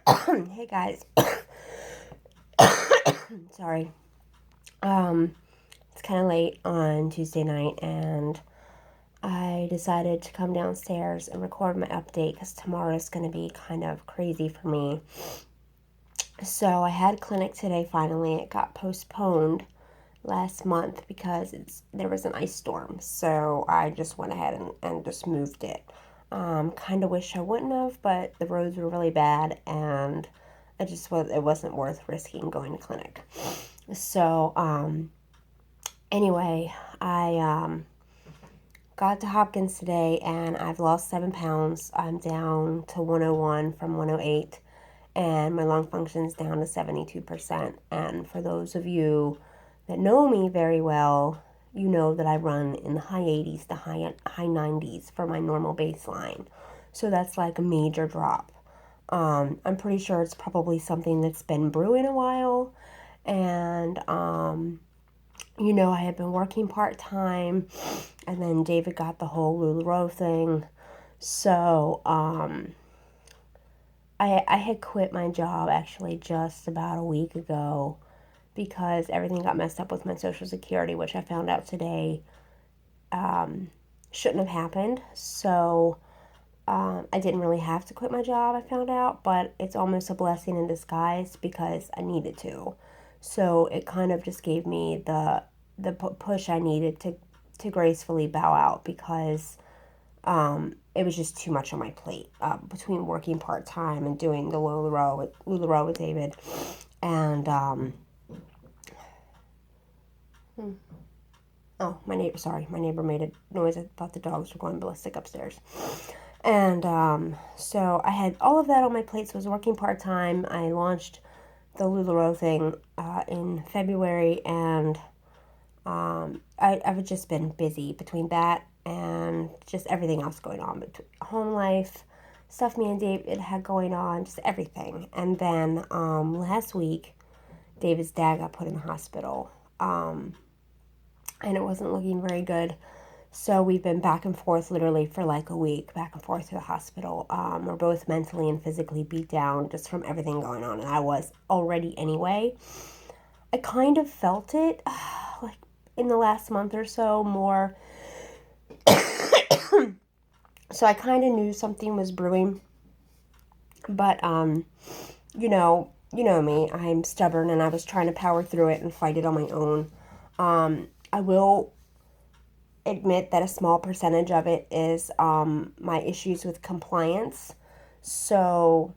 Hey guys. Sorry. It's kind of late on Tuesday night, and I decided to come downstairs and record my update because tomorrow is going to be kind of crazy for me. So I had clinic today finally. It got postponed last month because there was an ice storm. So I just went ahead and just moved it. Kind of wish I wouldn't have, but the roads were really bad, and it wasn't worth risking going to clinic. So anyway, I got to Hopkins today, and I've lost 7 pounds. I'm down to 101 from 108, and my lung function is down to 72%. And for those of you that know me very well, you know that I run in the high 80s to high 90s for my normal baseline. So that's like a major drop. I'm pretty sure it's probably something that's been brewing a while. And, I had been working part-time, and then David got the whole LuLaRoe thing. So, I had quit my job actually just about a week ago because everything got messed up with my Social Security, which I found out today shouldn't have happened. So I didn't really have to quit my job, I found out, but it's almost a blessing in disguise because I needed to. So it kind of just gave me the push I needed to gracefully bow out because it was just too much on my plate between working part-time and doing the LuLaRoe with David. And my neighbor made a noise. I thought the dogs were going ballistic upstairs. And so I had all of that on my plate. So I was working part-time. I launched the LuLaRoe thing in February, and I've just been busy between that and just everything else going on, between home life, stuff me and David had going on, just everything. And then last week, David's dad got put in the hospital, and it wasn't looking very good. So we've been back and forth literally for like a week, back and forth to the hospital. We're both mentally and physically beat down just from everything going on, and I was already anyway. I kind of felt it like in the last month or so more. So I kind of knew something was brewing, but you know me, I'm stubborn, and I was trying to power through it and fight it on my own. I will admit that a small percentage of it is my issues with compliance. So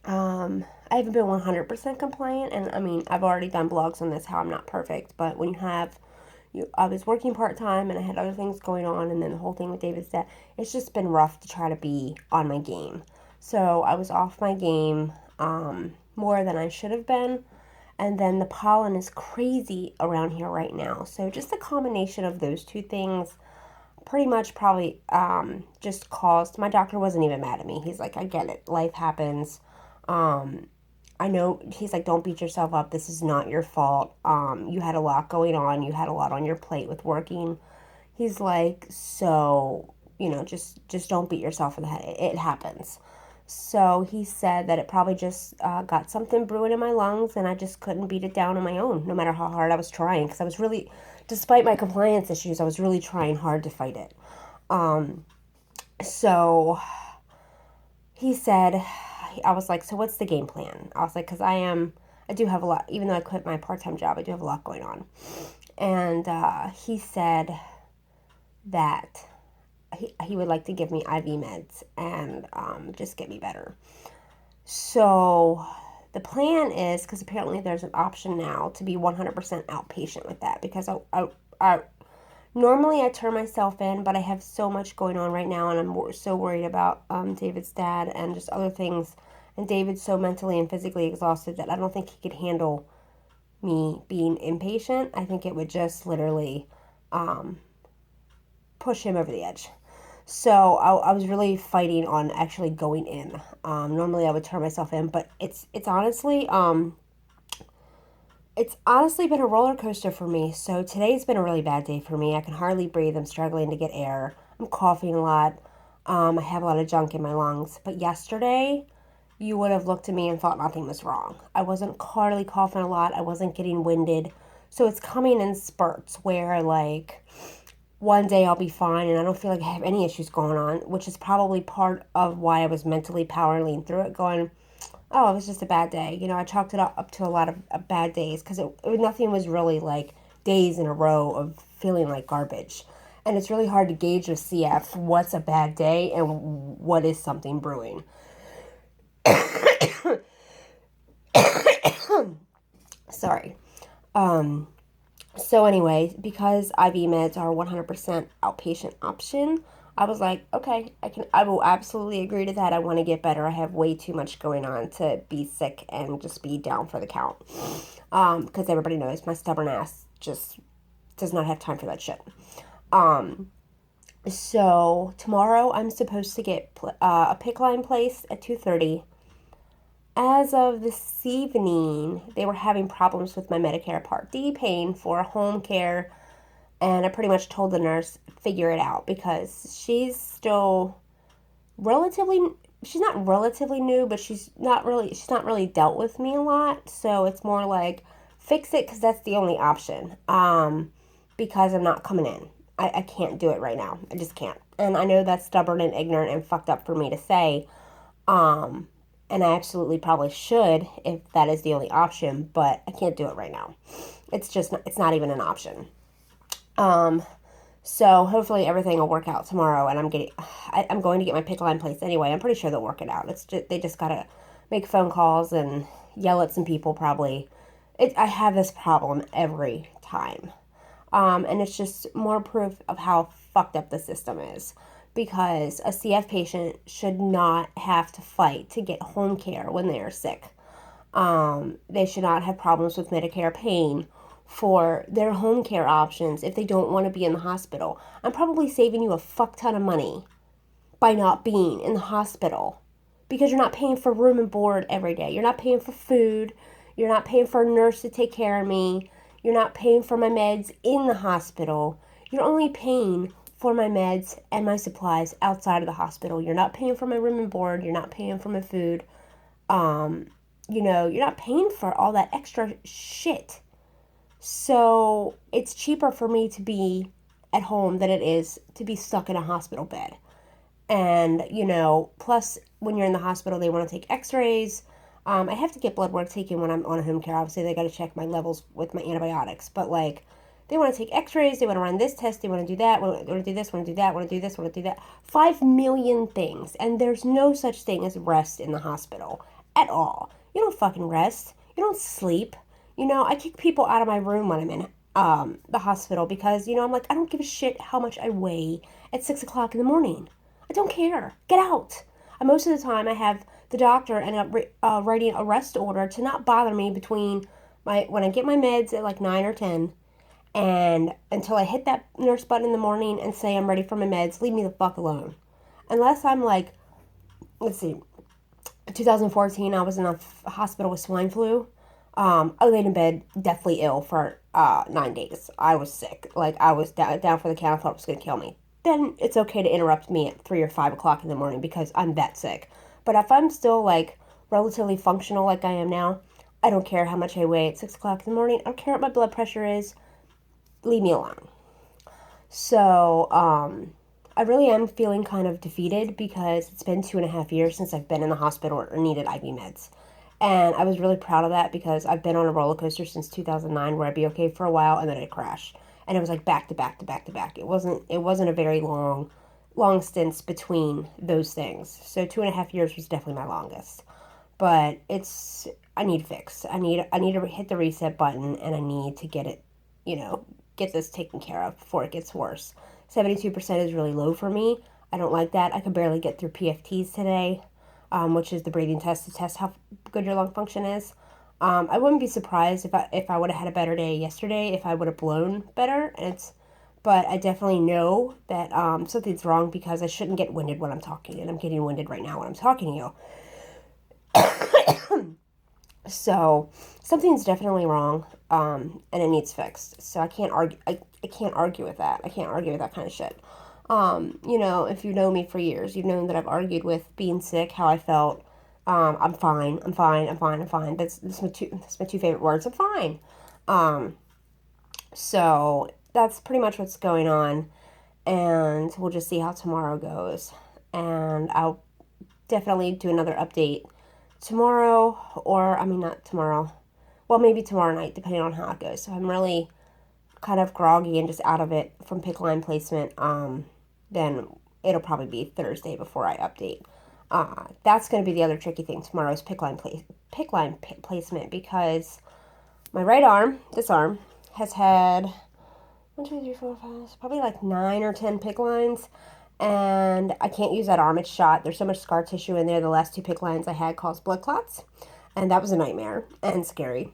I haven't been 100% compliant, and I mean, I've already done blogs on this, how I'm not perfect, but when I was working part-time, and I had other things going on, and then the whole thing with David's dad, it's just been rough to try to be on my game. So I was off my game more than I should have been. And then the pollen is crazy around here right now. So just a combination of those two things pretty much probably just caused, my doctor wasn't even mad at me. He's like, I get it. Life happens. I know, he's like, don't beat yourself up. This is not your fault. You had a lot going on. You had a lot on your plate with working. He's like, so, just don't beat yourself in the head. It happens. So he said that it probably just got something brewing in my lungs, and I just couldn't beat it down on my own, no matter how hard I was trying. Because I was really, despite my compliance issues, I was really trying hard to fight it. So he said, I was like, so what's the game plan? I was like, because I do have a lot, even though I quit my part-time job, I do have a lot going on. And he said that he would like to give me IV meds and just get me better. So the plan is, because apparently there's an option now to be 100% outpatient with that, because I normally I turn myself in, but I have so much going on right now, and I'm so worried about David's dad and just other things, and David's so mentally and physically exhausted that I don't think he could handle me being inpatient. I think it would just literally push him over the edge. So I was really fighting on actually going in. Normally I would turn myself in, but it's honestly been a roller coaster for me. So today's been a really bad day for me. I can hardly breathe. I'm struggling to get air. I'm coughing a lot. I have a lot of junk in my lungs. But yesterday, you would have looked at me and thought nothing was wrong. I wasn't hardly coughing a lot. I wasn't getting winded. So it's coming in spurts where, like, one day I'll be fine and I don't feel like I have any issues going on, which is probably part of why I was mentally powering through it, going, oh, it was just a bad day. You know, I chalked it up to a lot of bad days because nothing was really like days in a row of feeling like garbage. And it's really hard to gauge with CF what's a bad day and what is something brewing. Sorry. So anyway, because IV meds are 100% outpatient option, I was like, okay, I will absolutely agree to that. I want to get better. I have way too much going on to be sick and just be down for the count. Because everybody knows my stubborn ass just does not have time for that shit. So tomorrow I'm supposed to get a PICC line placed at 2:30. As of this evening, they were having problems with my Medicare Part D paying for home care, and I pretty much told the nurse, figure it out, because she's still relatively, she's not relatively new, but she's not really dealt with me a lot, so it's more like, fix it, because that's the only option, because I'm not coming in. I can't do it right now. I just can't. And I know that's stubborn and ignorant and fucked up for me to say, and I absolutely probably should if that is the only option, but I can't do it right now. It's not even an option. So hopefully everything will work out tomorrow, and I'm going to get my PICC line placed anyway. I'm pretty sure they'll work it out. They just gotta make phone calls and yell at some people probably. I have this problem every time. And it's just more proof of how fucked up the system is. Because a CF patient should not have to fight to get home care when they are sick. They should not have problems with Medicare paying for their home care options if they don't want to be in the hospital. I'm probably saving you a fuck ton of money by not being in the hospital, because you're not paying for room and board every day. You're not paying for food. You're not paying for a nurse to take care of me. You're not paying for my meds in the hospital. You're only paying for my meds and my supplies outside of the hospital. You're not paying for my room and board. You're not paying for my food. You're not paying for all that extra shit. So it's cheaper for me to be at home than it is to be stuck in a hospital bed. And, plus when you're in the hospital, they want to take x-rays. I have to get blood work taken when I'm on home care. Obviously, they got to check my levels with my antibiotics. But, they want to take x-rays, they want to run this test, they want to do that, want to do this, want to do that, want to do this, want to do that. 5 million things. And there's no such thing as rest in the hospital at all. You don't fucking rest. You don't sleep. I kick people out of my room when I'm in the hospital because, I'm like, I don't give a shit how much I weigh at 6 o'clock in the morning. I don't care. Get out. And most of the time I have the doctor end up writing a rest order to not bother me between when I get my meds at like 9 or 10 and until I hit that nurse button in the morning and say I'm ready for my meds. Leave me the fuck alone. Unless I'm like, let's see, 2014 I was in a hospital with swine flu. I laid in bed deathly ill for 9 days. I was sick. Like, I was down for the count. I thought it was going to kill me. Then it's okay to interrupt me at 3 or 5 o'clock in the morning because I'm that sick. But if I'm still, like, relatively functional like I am now, I don't care how much I weigh at 6 o'clock in the morning. I don't care what my blood pressure is. Leave me alone. So, I really am feeling kind of defeated because it's been 2.5 years since I've been in the hospital or needed IV meds. And I was really proud of that because I've been on a roller coaster since 2009 where I'd be okay for a while and then I'd crash. And it was like back to back to back to back. It wasn't a very long stints between those things. So 2.5 years was definitely my longest. But I need a fix. I need to hit the reset button and I need to get it, get this taken care of before it gets worse. 72% is really low for me. I don't like that. I could barely get through PFTs today, which is the breathing test to test how good your lung function is. I wouldn't be surprised if I would have had a better day yesterday, if I would have blown better. But I definitely know that something's wrong because I shouldn't get winded when I'm talking, and I'm getting winded right now when I'm talking to you. So something's definitely wrong, and it needs fixed. So I can't argue. I can't argue with that. I can't argue with that kind of shit. If you know me for years, you've known that I've argued with being sick, how I felt, I'm fine. I'm fine. I'm fine. I'm fine. That's my two favorite words. I'm fine. Um, so that's pretty much what's going on, and we'll just see how tomorrow goes. And I'll definitely do another update tomorrow, or I mean not tomorrow. Well, maybe tomorrow night, depending on how it goes. So I'm really kind of groggy and just out of it from PICC line placement. Then it'll probably be Thursday before I update. That's going to be the other tricky thing tomorrow is PICC line placement, because my right arm, this arm, has had 1, 2, 3, 4, 5, probably like 9 or 10 PICC lines, and I can't use that arm. It's shot. There's so much scar tissue in there. The last 2 PICC lines I had caused blood clots, and that was a nightmare and scary.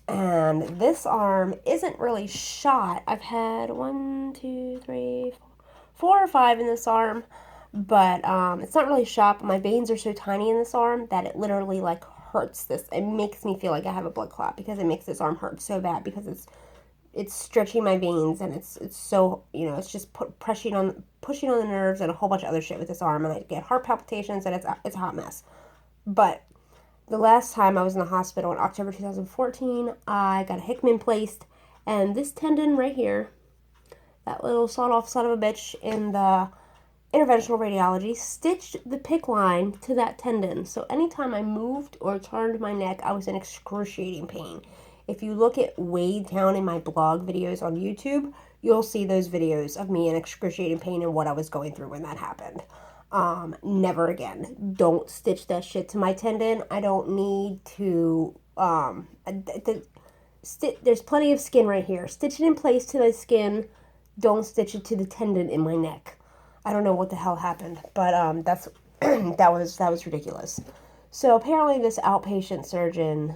And this arm isn't really shot. I've had 1, 2, 3, 4 or 5 in this arm, but it's not really shot. But my veins are so tiny in this arm that it literally like hurts this. It makes me feel like I have a blood clot because it makes this arm hurt so bad because it's stretching my veins, and it's so, you know, it's just pushing on the nerves and a whole bunch of other shit with this arm, and I get heart palpitations, and it's a hot mess. But the last time I was in the hospital in October 2014, I got a Hickman placed, and this tendon right here, that little sawed-off son of a bitch in the interventional radiology, stitched the PICC line to that tendon. So anytime I moved or turned my neck, I was in excruciating pain. If you look at way down in my blog videos on YouTube, you'll see those videos of me in excruciating pain and what I was going through when that happened. Never again. Don't stitch that shit to my tendon. I don't need to, there's plenty of skin right here. Stitch it in place to the skin. Don't stitch it to the tendon in my neck. I don't know what the hell happened, but that's that was ridiculous. So apparently this outpatient surgeon,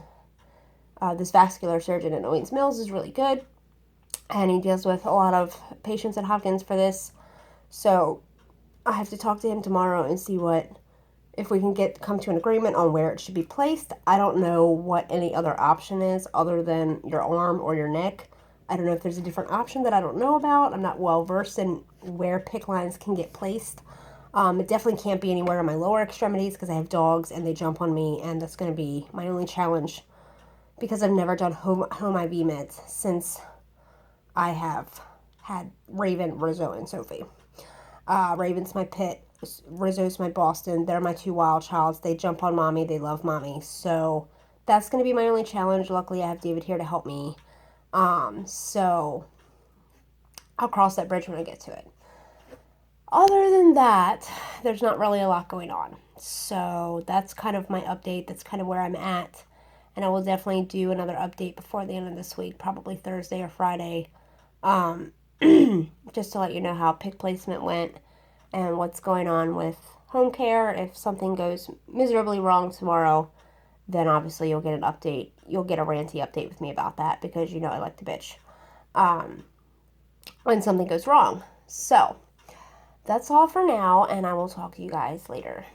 this vascular surgeon at Owings Mills is really good, and he deals with a lot of patients at Hopkins for this. So I have to talk to him tomorrow and see if we can come to an agreement on where it should be placed. I don't know what any other option is other than your arm or your neck. I don't know if there's a different option that I don't know about. I'm not well versed in where PICC lines can get placed. It definitely can't be anywhere in my lower extremities because I have dogs and they jump on me, and that's going to be my only challenge because I've never done home IV meds since I have had Raven, Rizzo, and Sophie. Raven's my pit, Rizzo's my Boston. They're my 2 wild childs. They jump on mommy. They love mommy. So that's going to be my only challenge. Luckily, I have David here to help me. So I'll cross that bridge when I get to it. Other than that, there's not really a lot going on. So that's kind of my update. That's kind of where I'm at. And I will definitely do another update before the end of this week, probably Thursday or Friday. Just to let you know how PICC placement went and what's going on with home care. If something goes miserably wrong tomorrow, then obviously you'll get an update. You'll get a ranty update with me about that because you know I like to bitch when something goes wrong. So that's all for now, and I will talk to you guys later.